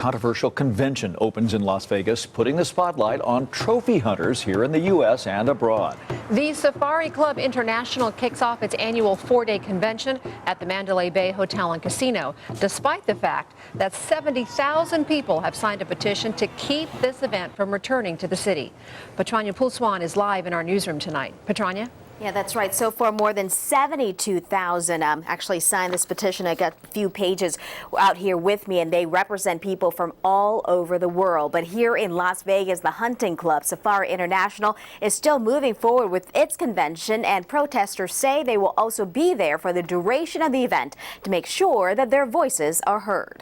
Controversial convention opens in Las Vegas, putting the spotlight on trophy hunters here in the U.S. and abroad. The Safari Club International kicks off its annual 4-day convention at the Mandalay Bay Hotel and Casino, despite the fact that 70,000 people have signed a petition to keep this event from returning to the city. Patranya Pulswan is live in our newsroom tonight. Patranya? Yeah, that's right. So far, more than 72,000 actually signed this petition. I got a few pages out here with me, and they represent people from all over the world. But here in Las Vegas, the hunting club, Safari International, is still moving forward with its convention, and protesters say they will also be there for the duration of the event to make sure that their voices are heard.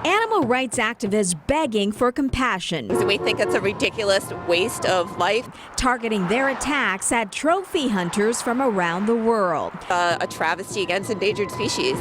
Animal rights activists begging for compassion. We think it's a ridiculous waste of life. Targeting their attacks at trophy hunters from around the world. A travesty against endangered species.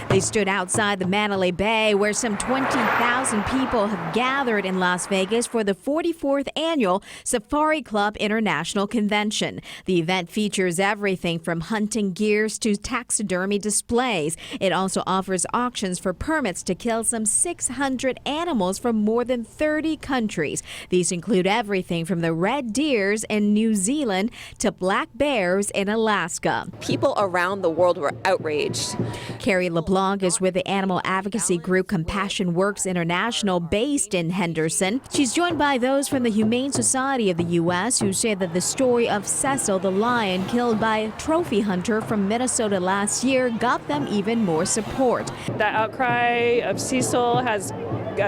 They stood outside the Mandalay Bay, where some 20,000 people have gathered in Las Vegas for the 44th annual Safari Club International Convention. The event features everything from hunting gears to taxidermy displays. It also offers auctions for permits to kill some 600 animals from more than 30 countries. These include everything from the red deers in New Zealand to black bears in Alaska. People around the world were outraged. Carrie LeBlanc is with the animal advocacy group Compassion Works International based in Henderson. She's joined by those from the Humane Society of the U.S. who say that the story of Cecil the lion killed by a trophy hunter from Minnesota last year got them even more support. That outcry of Cecil has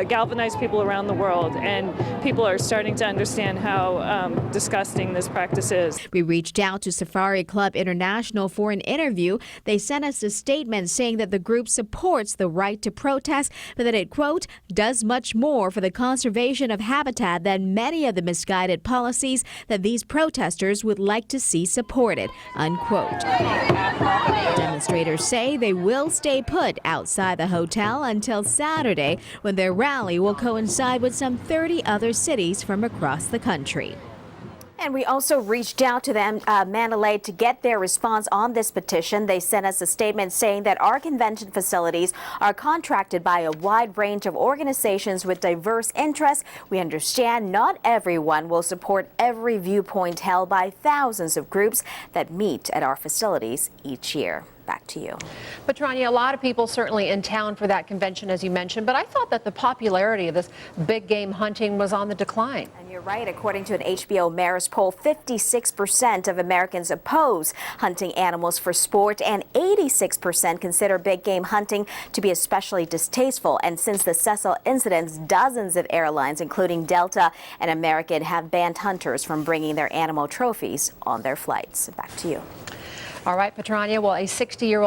galvanized people around the world, and people are starting to understand how disgusting this practice is. We reached out to Safari Club International for an interview. They sent us a statement saying that the group supports the right to protest, but that it, quote, does much more for the conservation of habitat than many of the misguided policies that these protesters would like to see supported, unquote. Demonstrators say they will stay put outside the hotel until Saturday, when their rally will coincide with some 30 other cities from across the country. And we also reached out to them, Mandalay, to get their response on this petition. They sent us a statement saying that our convention facilities are contracted by a wide range of organizations with diverse interests. We understand not everyone will support every viewpoint held by thousands of groups that meet at our facilities each year. Back to you. Patranya, a lot of people certainly in town for that convention, as you mentioned, but I thought that the popularity of this big game hunting was on the decline. And you're right. According to an HBO Marist poll, 56% of Americans oppose hunting animals for sport, and 86% consider big game hunting to be especially distasteful. And since the Cecil incidents, dozens of airlines, including Delta and American, have banned hunters from bringing their animal trophies on their flights. Back to you. All right, Patranya, well, a 60-year-old